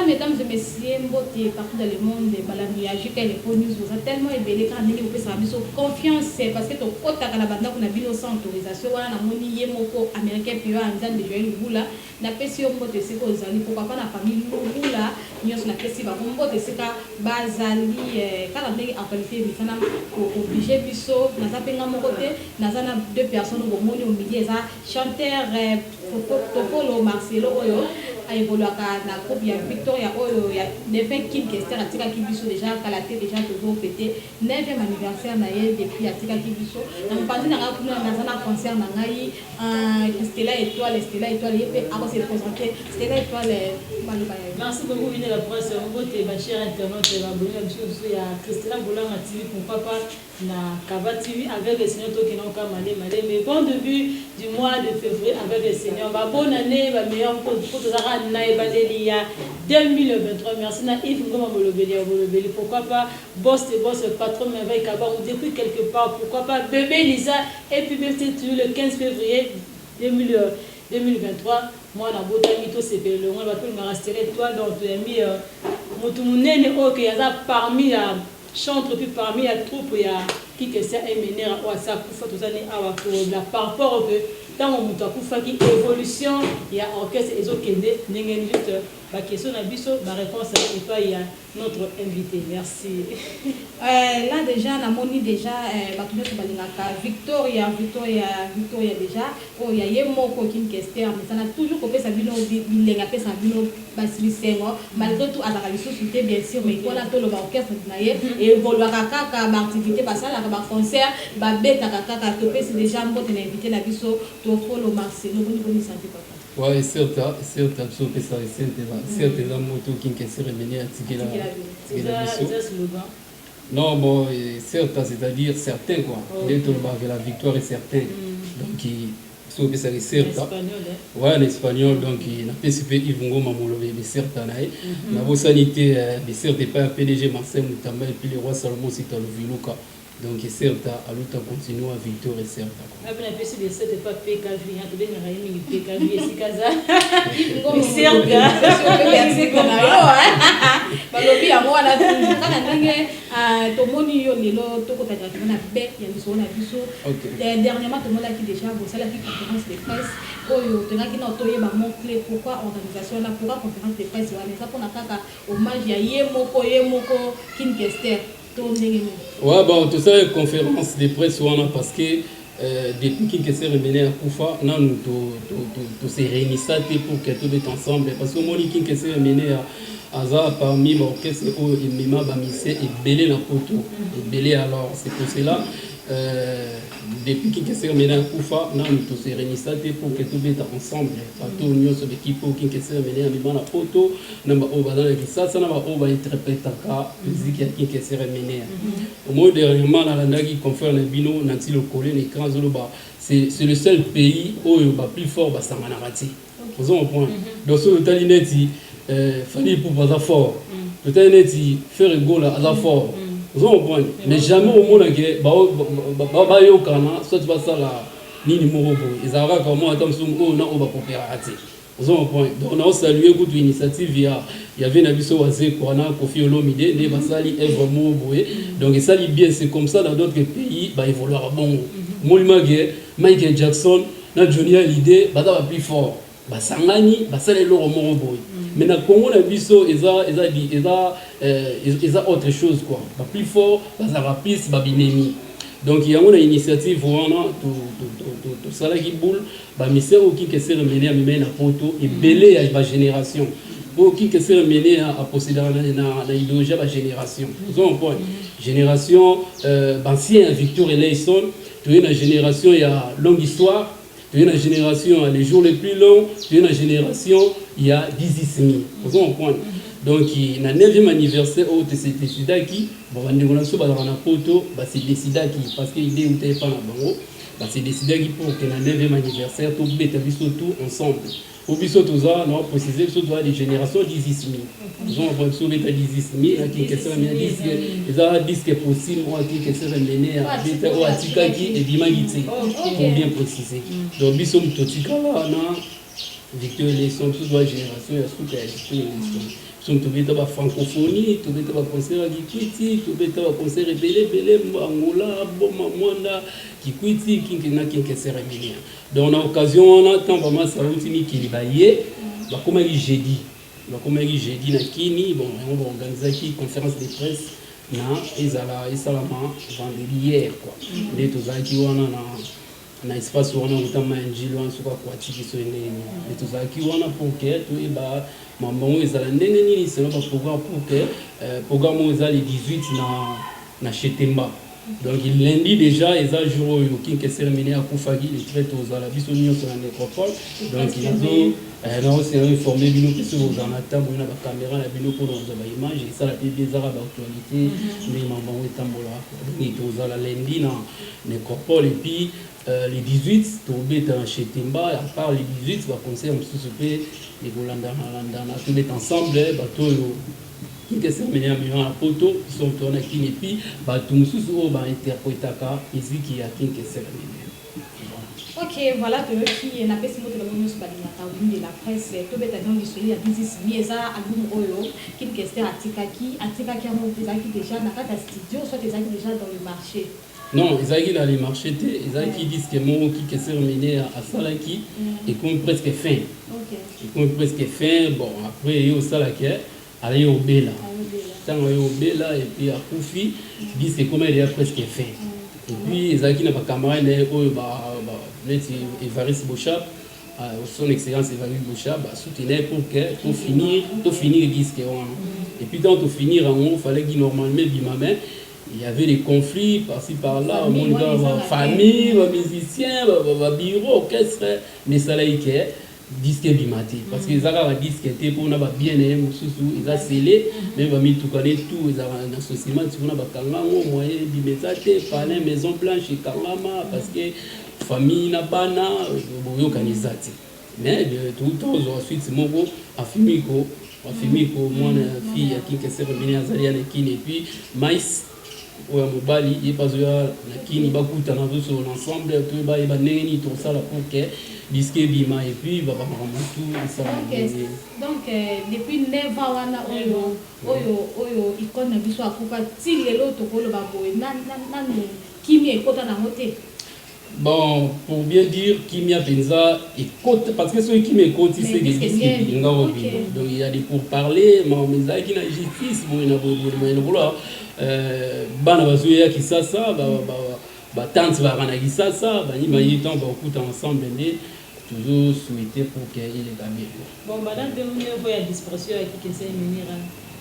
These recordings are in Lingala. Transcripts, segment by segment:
mesdames et messieurs, Mbote, partout dans le monde, Balami, Ajika, les faux news, vous êtes tellement ébélé quand vous pouvez savoir confiance, parce que tu as la bande qu'on a vu sans autorisation, on a moni yemoko américain puis en disant de jouer le boula, n'a pas si Mbote c'est aux amis, pourquoi pas la famille boula, nous on a fait si Mbote c'est qu'à Bazali, quand on est en qualité, mais ça n'a obligé biso, n'a pas payé mon côté, n'a pas deux personnes au monde au milieu, ça chanteur, Topolo Marcelo Oyo. A évolué na groupe ya Victoria oyo ya devin kin kester atika kibiso déjà kalaté déjà toujours fêté 9e anniversaire na ye depuis atika kibiso na mpandi na kuna na zana concert na ngai Stella Étoile yepé ako se présenter Stella Étoile maloba ya. Merci beaucoup Vini la presse Mbote ma chère internaute abonné à biso ya Christella Bolanga TV pourquoi pas na Kaba TV avec le Seigneur Tokinonka Malé mais bon début du mois de février avec le Seigneur bonne année meilleur pour Naïbadelia 2023. Merci na Yves Ngoma Bolobeli. Pourquoi pas boss patron merveille Kaba ou depuis quelque part. Pourquoi pas bébé Lisa et puis toujours le 15 février 2023. Moi na bota mito c'est le on va tout me rester toi donc tu as mis mutumunene OK yaza parmi la chantre puis parmi la troupe ya qui que ça émener à ça pour faire tout ça awa la par rapport que tant on muta kufa qui évolution il y a orchestre ezokende ndenge juste ba question na biso ma réponse et toi il y a notre invité merci. Là déjà na moni déjà batume ko balingaka Victoria déjà oh ya yemoko kin kester mais ça n'a toujours ko pesa bino bilenga pesa bino basilisengo malgré tout à la société bien sûr mais quoi là to le orchestre na ye évoluer kaka ba activité basala ka ba concert ba beta kaka to pesa déjà mbote na invité na biso to follow Marcelo boni santé papa. Ouais, certes, absolument que ça certes la moto qui s'est revenue à tirer la non, bon, certes, c'est-à-dire certains quoi. D'être avec la victoire est certain. Donc, sauf que ça est certes. Ouais, l'espagnol, donc, il n'a pas fait Yvongo Mamolové, mais certes, la voie sanité, mais certes, pas un PDG Marcel Moutama et puis le roi Salomon Sitaloviluka. Donc, certes, à l'autre continue à victoire et certes. Après, la PC de 7 n'est pas PKV, il y a des PKV et c'est Kaza. Mais certes, c'est comme ça. Balobi ya mwana kaka ndenge tomoni yo lelo tokota na be ya biso na biso dernièrement tomona ki déjà bo sala ki conférence de presse oyo tengaki na toyeba mon clé pourquoi organisation na pourquoi conférence de presse wana ça pona kaka hommage ya yemoko kin kester. Ouais, bon, tout ça est conférence de presse parce que depuis qu'il s'est remené à Koufa, nous tous ces réunissons pour que tout est ensemble. Parce que moi, qui s'est remené à Aza parmi l'orchestre et Mima Bamissé et Belé la Poto. Et Belé alors, c'est pour cela. Depuis qu'il s'est remené à Koufa, nous tous ces réunissons pour que tout est ensemble. Partout, nous sommes l'équipe qui s'est remené à Mima la Poto. Nous avons interprété la musique qui s'est remené. Au moins, dernièrement, qui confère le bino, c'est le seul pays où il y a plus fort que Samanarati. Vous avez un point. Donc, ce que fallait pour pas fort. Peut-être faire un goal à fort. Vous avez un point. Mais jamais au monde que bah yo kana soit tu vas ça là ni numéro pour ils avaient comme moi attends sur on va coopérer. Vous avez un point. Donc on a salué toute l'initiative il y avait Nabiso Wazé Kwana Kofi Olomide ne basali est vraiment boé. Donc ça lit bien c'est comme ça dans d'autres pays bah évoluer bon. Moi Michael Jackson na Johnny Hallyday bah ça va plus fort. Bah sangani bah ça les loro boy. Mais na Congo na biso ils a autre chose quoi. Bah plus fort bah ça va plus bah binemi. Donc il y a une initiative vraiment tout ça là qui boule bah monsieur qui s'est remené à me mettre na poto et belé à ma génération. Pour qui s'est remené à posséder na idéologie à ma génération. Vous avez un point. Génération ancien Victor Eleison, tu es une génération il y a longue histoire. Tu es une génération les jours les plus longs, tu es une génération il y a 10 000. Vous avez un point. Donc, il y a 9e anniversaire où c'est décidé qui, c'est décidé qui, parce qu'il est où tu es pas là, c'est décidé qui pour que le 9e anniversaire, tout tout ensemble. Au biso tout ça, on a précisé que ce soit des générations 10 000. Ils ont un peu de 10 000, qui est disque possible, qui est mené à Tikaki et Dimagiti, pour bien préciser. Donc, biso Totika là, Victor Lesson, toute la génération, il y a ce que sont tobeta ba francophonie tobeta ba concert à Kikwiti tobeta ba concert belé Angola Boma Mwanda Kikwiti Kinkesera Minia. Donc on a occasion on attend vraiment ça outini kilibaye ba comme jeudi na kini bon on va organiser qui conférence de presse na ezala esalama vendredi hier quoi les tozaki wana na espace wana utama njilo ansuka kwa tikiso nene les tozaki wana pour que to eba mambo ezala ndenge nini c'est notre programme pour que programme ezala le 18 na Chetemba. Donc lundi déjà ils a jour au qui cérémonie à Koufagi les traite aux ala biso nyonso na nécropole. Donc ils ont non c'est informé bino que sur aux anata bona ba caméra na bino pour nos image et ça la bien za ba actualité mais mambo etambola ni aux ala lundi na nécropole et puis les 18 tombé dans Chetemba à part les 18 va concert mususu pe et Golanda na tout met ensemble bateau qui est servi à million à photo qui sont tournés qui et puis tout mususu ba interprétaka musique qui a qui est servi. Ok, voilà que qui n'a pas si mot de l'union sur de la presse tout bête dans l'histoire à business mieza album oyo qui est atika qui a mon qui déjà na kata studio soit déjà dans le marché. Non, ils ont dans les marchés, ils ont qui disent que mon qui est terminé à Salaki et comme presque fin. OK. Et comme presque fin, bon après il y a au Salaki aller au Bela. Tant au Bela et puis à Koufi disent que comme il est presque fin. Et puis ils ont qui n'a pas camarade oyo ba Evaris Bochab son excellence Evaris Bochab soutenir pour que pour finir disque et puis dans tout finir il fallait qu'il normalement bimame il y avait des conflits par-ci par-là, famille, musiciens, bureau, orchestre, mais ça là il est disque bimaté parce que les arabes disque était pour na bien aimé ils a scellé mais va mis tout connaît tout ils a un associement tu na ba kangango moyen bimetate palais maison blanche kangama parce que famille na bana boyo kanizati mais de tout temps ensuite moko afimiko moi fille qui que c'est revenu azalia nekine et puis mais ou à Mobali, il passe à Kini Bakuta dans l'ensemble, tout va y aller, tout ça, la pour que disque bima et puis va tout ça. Donc, depuis 9 ans, oyo icône na biso akufa ti lelo tokolo baboye nanu kimi ekota na moté. Bon, pour bien dire, Kimia Benza est côte, parce que ceux qui m'écoutent, c'est des disques qui donc il y a des pourparlers, mais qui n'a justice, bon, il y a bana bazuya kisasa ba tante ba rana kisasa ba ni mayi temps ba okuta ensemble mais toujours souhaiter pour qu'il est bien. Bon madame de mon niveau ya dispersion qui essaie menira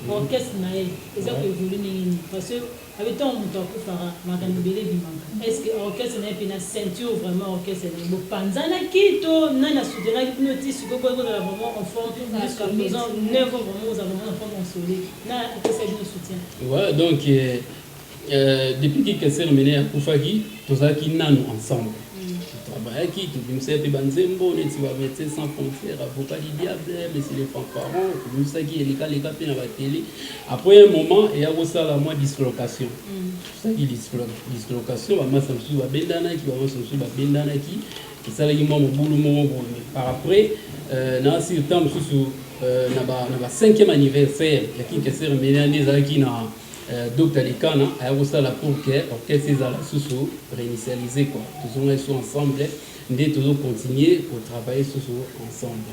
orchestre na elle ça que évolue nini parce que avec temps on doit faire makani belé bimanga est-ce que orchestre na pina ceinture vraiment orchestre na bo panzana kito na soutenir qui notice que quoi la vraiment en forme jusqu'à présent 9 ans vraiment nous avons en forme consolée na orchestre nous soutient. Ouais donc depuis que c'est mené à Koufagi tous ça qui nanu ensemble travailler qui nous sert de banzembo les médecins sans frontières avocat du diable mais c'est les fanfarons nous ça qui est les cas na la télé après un moment il y a aussi la moi dislocation ça qui dislocation va massa sous ba bendana qui va massa sous ba bendana qui ça les moi boulou mo par après na si temps sous na ba 5e anniversaire il y a qui que c'est mené des qui na Docteur Likana a aussi la pour que orchestre la sous réinitialiser quoi toujours être ensemble et toujours continuer pour travailler sous ensemble.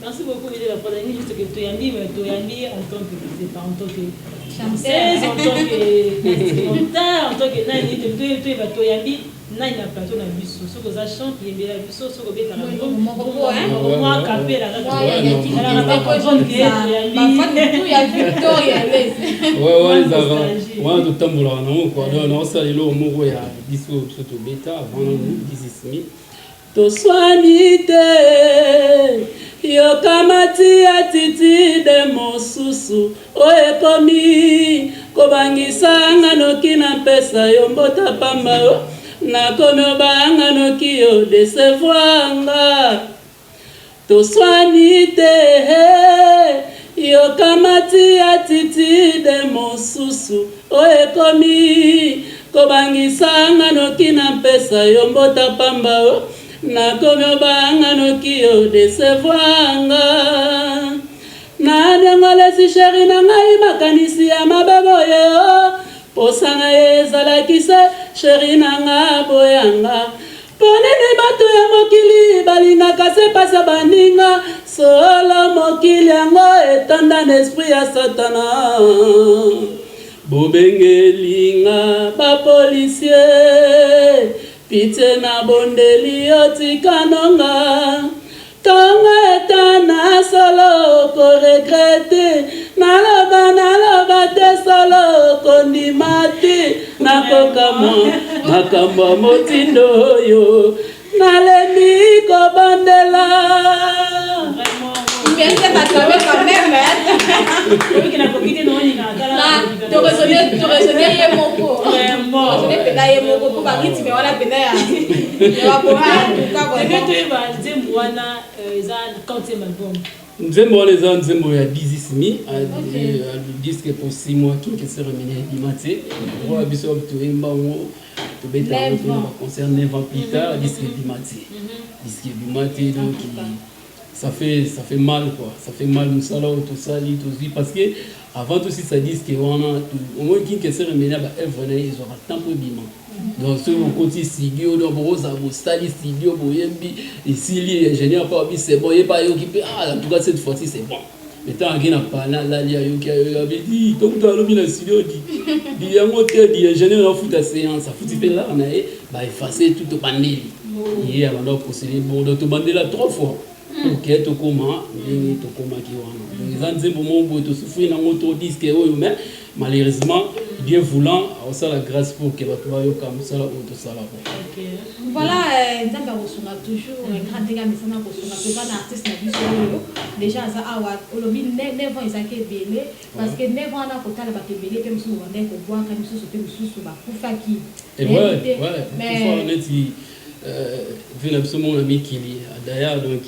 Merci beaucoup de la première juste que Toyambi en tant que c'est pas en tant que chanteuse en tant que en tant que nani de va Toyambi nani na plateau na biso so ko za chante yembe la biso so ko beta na moi capella la pas comprendre que Toyambi ya Victoria les ouais tout tambola na ko donc ça lelo moko ya biso so beta avant nous disismi to soanite yo kamati atiti de mosusu oekomi kobangisa ngano kina pesa yo mbota pamba yo na komi obanga noki yo desevoanga to soanite yo kamati atiti de mosusu oekomi kobangisa ngano kina pesa yo mbota pamba yo na komi obanga noki yo desevoanga na ndengolesi sheri na ngai makanisi ya mabebo yo posanga ezalaki se sheri na nga boyanga ponene bato ya mokili balingaka se pasa baninga solo mokili yango etanda na esprit ya satana bobengelinga bapolisie pite na bondeli otikanonga tonga etana solo koregrete naloba te solo kondima te nakokama makambo motindo oyo nalembi kobandela. Mais c'est pas toi quand même. Oui, qu'il a coquillé non, il a là, tu raisonnes hier mon pot. Vraiment. Je n'ai pas hier mon pot pour parler, mais voilà pédaya. Je vais pouvoir en tout cas vraiment. Tu vas dire moi na ça quand c'est ma bombe. Nzembo les ans nzembo ya 10 disque pour 6 mois qui s'est remené dimanche. On va biso to emba ngo to beta on concert 9 ans plus tard disque dimanche. Disque dimanche donc ça fait mal quoi, ça fait mal nous ça là tout ça dit aussi parce que avant tout si ça dit que on a au moins qui s'est remené ba œuvre là ils aura tant peu bimant. Donc ce côté studio donc rosa bo style studio bo yembi ici les ingénieurs pas c'est bon il pas occupé en tout cas cette fois-ci c'est bon. Mais tant qu'il n'a pas là il y a eu qui avait dit donc dans le studio dit y a un hôtel dit ingénieur en foot à séance ça fout fait là on a bah effacer tout au panel. Hier on a procédé bon donc tout bandé là 3 fois. Ok, tout comment, tout comment qui va. Les gens moment où tout souffrir dans notre disque mais malheureusement Dieu voulant, on a la grâce pour que tu vas comme ça là tout ça là. OK. Voilà, ndanga kosunga toujours grand dégât mais ça na kosunga c'est pas artiste na biso déjà ça awa olobi 9 ans ezake belé parce que 9 ans na kotala ba belé pe musu wande ko boa ka musu pe musu ba kufaki. Et ouais, mais on est dit vu absolument mon ami qui d'ailleurs donc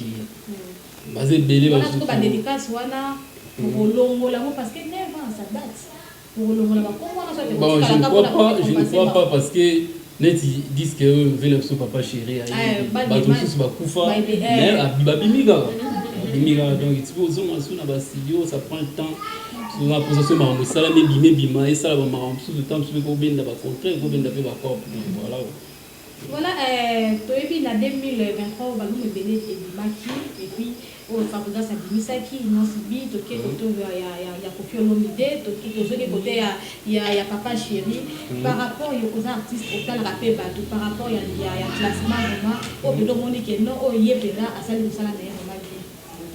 basé belé ba ko ba dédicace wana pour longola parce que 9 ans ça date. Pour longola ba ko wana ça bon je ne crois pas parce que net disent que veut le papa chéri ba tout ça ba kufa mais babimiga donc il faut zona suna ba studio ça prend le temps souvent pour ça ma sala me bima et ça ba ma tout le temps sur ko benda ba contraire ko benda pe ba corps voilà toyebi na 2023 balu me belé et bimaki et puis au fabrica sa bimisaki non sibi to ke to ya Koffi Olomide to ke to ke côté ya papa chéri par rapport yo aux artistes au tal rapé bato par rapport ya classement vraiment au bedo monique non au yebela asali musala na ya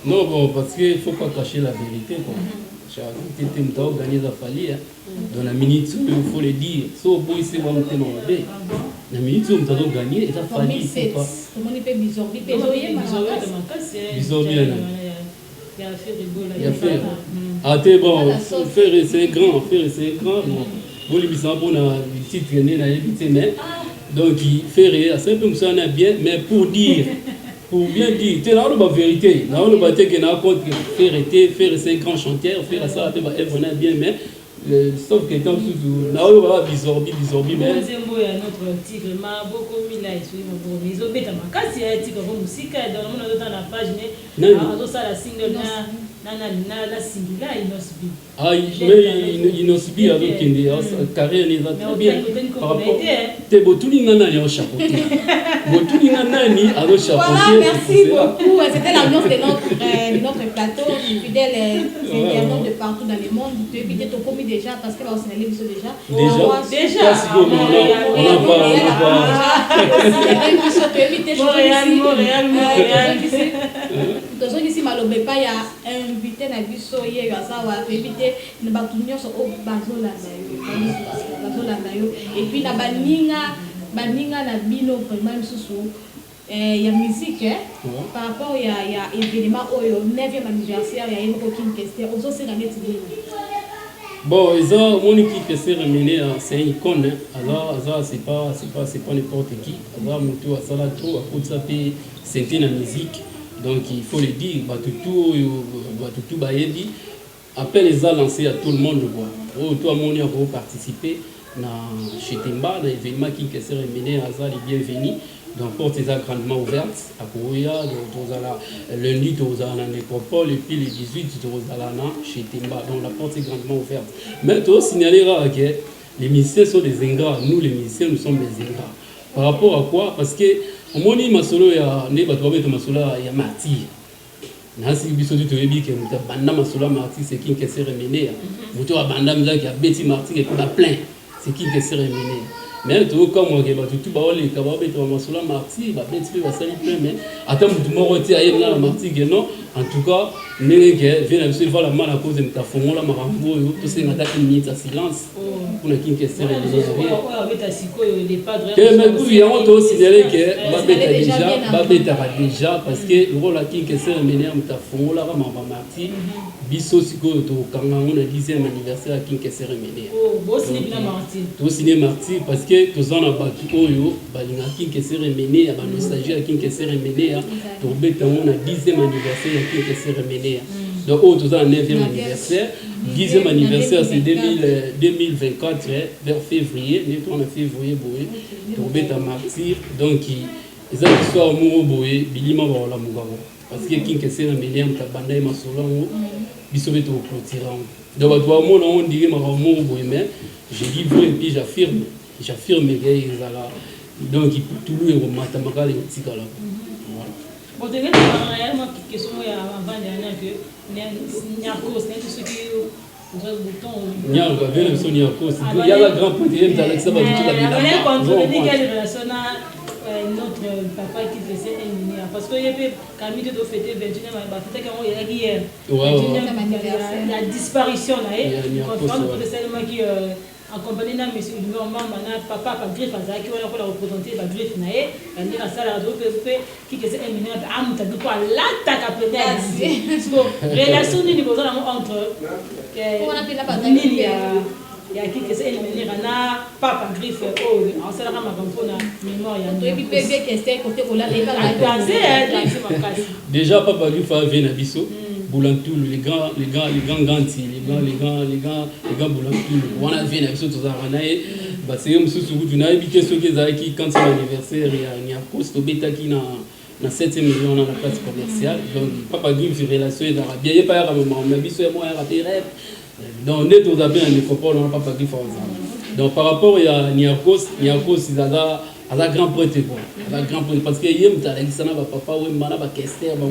non bon parce que faut pas cacher la vérité quoi. Tu t'es organisé à Fali dans la minute il faut le dire so boy c'est bon thème la minute où nous avons gagné et ça Fali c'est pas comment il peut bizorbi bizorbi il a fait ah t'es bon faire c'est grand bon les bisons bon le titre né na éviter mais donc il fait c'est un peu ça on a bien mais pour bien dire tu là la vérité là on va dire que na compte faire c'est grand chanteur faire ça peut être bien mais sauf que tant sous là on va bizorbi mais nzembo ya notre tigre ma beaucoup mila ici mon mais obeta makasi ya tigre pour musique dans le monde dans la page mais on ça la single na single là inosbi ah mais inosbi avec une carrière les a bien par rapport te botulinga nani au chapeauté botulinga nani à au chapeauté voilà merci beaucoup c'était l'ambiance de notre plateau fidèle également de partout dans le monde tu éviter ton commis déjà parce que là on s'est allé déjà Montréal ici malobe pas ya invité na biso ye yo asawa invité na batu nyonso o bazola na yo et puis na baninga na bino vraiment susu ya musique par rapport ya événement oyo 9e anniversaire ya Yemoko King Kester ozo se gagner tibeli. Bon, ils ont mon équipe qui s'est ramenée c'est une icône alors c'est pas n'importe qui alors mon tour ça là trop à cause ça fait c'est une musique. Donc il faut le dire, tout bayebi. Appel les a lancé à tout le monde de voir. Oh, toi mon y a participer. chez Temba, l'événement qui s'est mené à ça, les bienvenus. Donc, porte est grandement ouverte à Kouya, lundi, à la nécropole, et puis les 18, chez Temba. Donc, la porte est grandement ouverte. Mais tout signalera que les musiciens sont des ingrats. Nous, les musiciens, nous sommes des ingrats. Par rapport à quoi? Parce que, au moment où il y a martyr. Nasi biso tu toyebi ke muta banda masolo martyr c'est qui s'est remené. Muto banda mza qui a beti martyr et pas plein. C'est qui s'est remené. Mais tout comme moi que tout ba ole ka ba beti masolo martyr ba beti ba sali plein mais attends mutu moko ti aye na martyr que non en tout cas nenge vient de se voir la mal à cause de ta fongola marambo yo tout c'est ngata une minute de silence pour qui s'est remené. Que mais puis on to signaler que ba beta déjà parce que le rôle qui s'est remené ta fongola ma martyr biso siko to kanga on a 10e anniversaire qui s'est remené. Bon signé martyr. To signé martyr parce que tous en a battu oyo balinga qui s'est remené à ba nostalgie qui s'est remené to beta on a 10e anniversaire qui s'est remené. Donc au tous en 9e anniversaire, 10e anniversaire c'est 2024 vers février, nous on a février boy to beta martyr donc ils ont histoire mo boy bilima ba la mugabo parce que qui s'est remené am tabanda e masolo biso beto clôturer. Donc toi moi on dirait ma mo boy mais je dis vrai et puis j'affirme que ezala donc il peut tout le matamaka les tikala. Bon tu veux réellement question avant dernière que Niarkos c'est ce qui Niarkos vient son Niarkos il y a la grand potier dans Alexa ba toute la vida. On dit quelle relation notre papa qui faisait un parce que il y a Camille de fêter 21e fête quand il y a hier la disparition là on fait seulement qui accompagné na monsieur maman na papa pa griffe azaki wala ko représenter ba griffe na ye ndi na sala radio pe qui que c'est un minute amuta du quoi la taka peut-être so relation ni niveau là entre on appelle la bataille ya qui que c'est un minute na papa griffe oh on sala kama kampona mémoire ya et puis bébé que c'est côté ko la déjà papa griffe vient na biso Boulantoul, les grands gantis, les grands Boulantoul. On a vu avec tout ça, parce que monsieur Sougou, tu as vu que ceux qui quand c'est l'anniversaire, il y a un cost au bêta qui na 7 millions dans la place commerciale. Donc papa Grim fait relation d'Arabie. Il n'y a pas à moment, mais bisous et moi à rêve. Donc on est aux amis en nécropole, on n'a pas Grim ensemble. Donc par rapport à Niarkos, il a à grand prêtre quoi à grand prêtre parce que hier mutala kisana ba papa we mana ba kester ba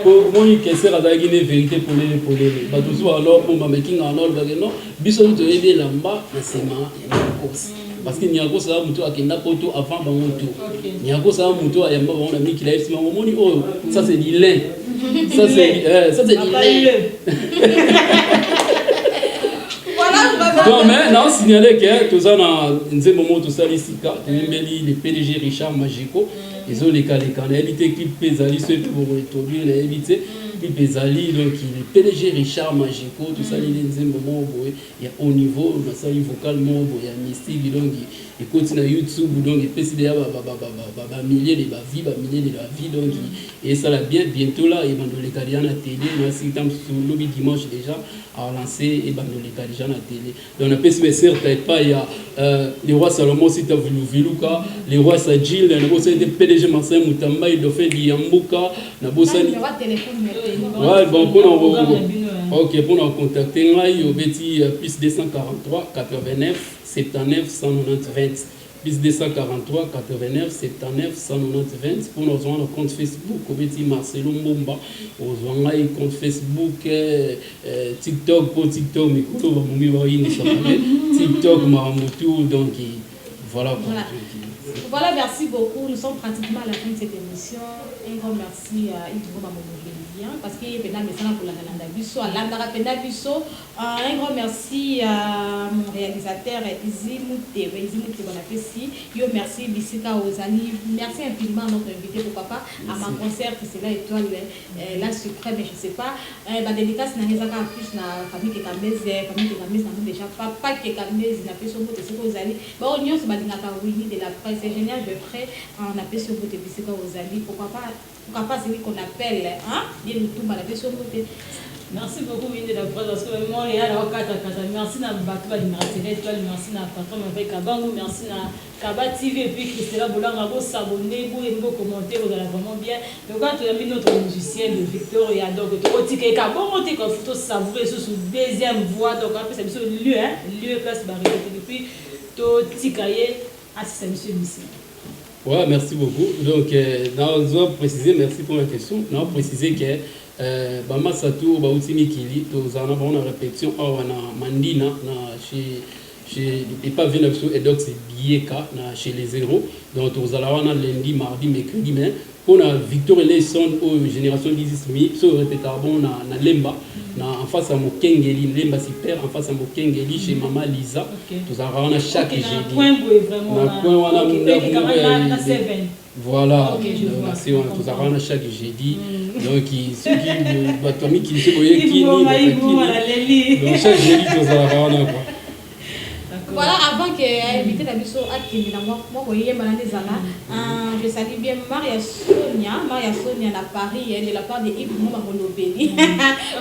ko moni kester ada gine vérité pour les ba tout alors pour ma making alors ba non biso to ebe lamba na sema ya Niarkos parce que Niarkos ça mutu akenda poto avant ba mutu Niarkos ça mutu ayamba ba on a mis qu'il a estimé moni oh ça c'est du lin ça c'est du lin. Donc maintenant, signaler que tout ça dans un moment tout ça ici, le PDG Richard Magico, ils ont les canalités qui pèsent ceux pour introduire les invités, qui pèsent donc le PDG Richard Magico, tout ça dans un moment il y a au niveau, on a ça vocalement, il y a mystique donc il continue à YouTube donc il peut se dire milliers de la vie donc et ça là bientôt là et dans les carrières à la télé, moi si temps sur le dimanche déjà à lancer et dans les carrières à la télé. Donc on a peut se peut-être pas il y a les rois Salomon si tu as voulu Viluka, les rois Sajil, les rois c'est des PDG Marseille Mutamba, il doit faire du Yambuka, na bosani. Ouais bon pour nous OK pour nous contacter moi il y a petit plus 243 89 79 190 20 plus 243 89 79 190 20 pour nous avoir un compte Facebook au petit Marcelo Mbomba aux un compte Facebook TikTok pour TikTok mais quand on va mourir TikTok Maramutu donc voilà. Voilà, merci beaucoup. Nous sommes pratiquement à la fin de cette émission. Un grand merci à Idro Mamoumoubélien parce qu'il y a un message pour la Bisso, à l'Andara Penda Bisso. Un grand merci à mon réalisateur Izimute, on a fait si. Yo, merci Bissika Ozani. Merci infiniment à notre invité pour papa, à ma concert, c'est là étoile, la suprême, je ne sais pas. Ma dédicace n'a rien à plus na famille qui est famille qui est déjà papa qui est n'a fait son mot de ce que vous allez. Bon, on y a ce de la presse. C'est génial, je ferai un appel sur votre épisode aux amis. Pourquoi pas celui qu'on appelle, hein? Il y a le tout, on appelle sur votre Merci beaucoup, Winnie, de la presse, parce que moi, il y a la merci à Bakba, merci à Patron avec Kabango, merci à Kaba TV, et puis Christella Boulanga, vous s'abonner, vous commenter, vous allez vraiment bien. Donc, quand tu as mis notre musicien de Victor et Ador, tu as dit que Kabon, tu as photo savourer sous deuxième voix, donc après, c'est monsieur lieu, place barrière, et puis, tu as dit que c'est monsieur Missi. Ouais, merci beaucoup. Donc, nous allons préciser, merci pour la question. Nous allons préciser que Bama Satou, Baouti Mikili, nous avons une répétition à Mandina, et pas venir et donc c'est Bieka chez les zéros. Donc, nous allons lundi, mardi, mercredi, mais pour la Victor et les sons aux générations 18 sur répétarbon na Lemba. En face à Mokengeli, Lemba super, en face à Mokengeli chez Maman Lisa. Nous avons chaque jeudi. Voilà, nous avons chaque jeudi. Donc, ceux qui se voyaient qui donc chaque jeudi, nous avons voilà, avant que invité la biso akindi na moi koyé malande zala, je salue bien Maria Sonia na Paris de la part de Yves Moma Bolobeli.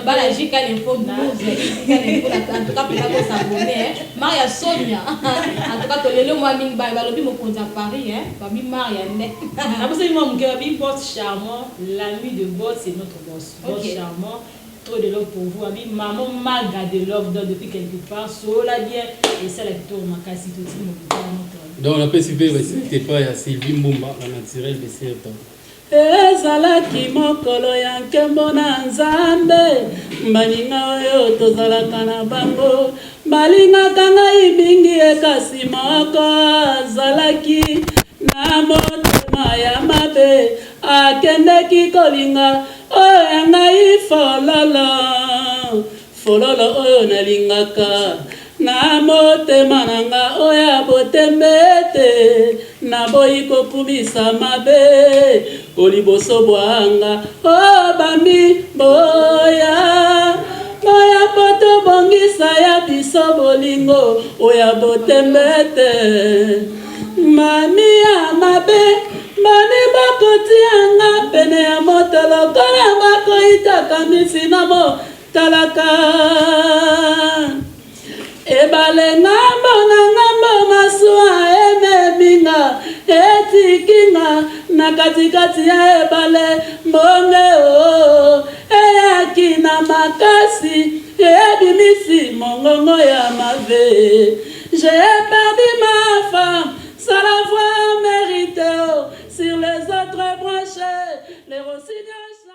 Bala jika l'info 12, en tout cas pour la s'abonner Maria Sonia. En tout cas tolelo moi ming ba balobi mo konza Paris babi Maria ne. Absolument mon cœur bi boss charmant, l'ami de boss c'est notre boss. Boss charmant. Trop de love pour vous, ami. Maman m'a gardé love depuis quelque part. Sola bien et ça la tour ma casse tout le donc la PCP c'était pas à Sylvie Mbumba la naturel de certain. Ezalaki mokolo ya nkembo na Nzambe baninga oyo tozalaka na bango balingaka ngai mingi ekasi moko azalaki na motema ya mabe akendeki kolinga oyo ya ngai fololo oyo nalingaka na motema nanga oyo ya botembete naboyi kokumisa mabe koliboso bwanga o bami boya poto bongisa ya biso bolingo oyo botembete mami ya mabe mani bakotianga pene ya moto lokola bakoitaka misina motalaka ebale ngambo na ngambo masuwa ememinga etikinga na katikati ya ebale mbonge o eyaki na makasi ebimisi mongongo ya mave. J'ai perdu ma femme, ça la voix méritée sur les autres branches, les rossignages.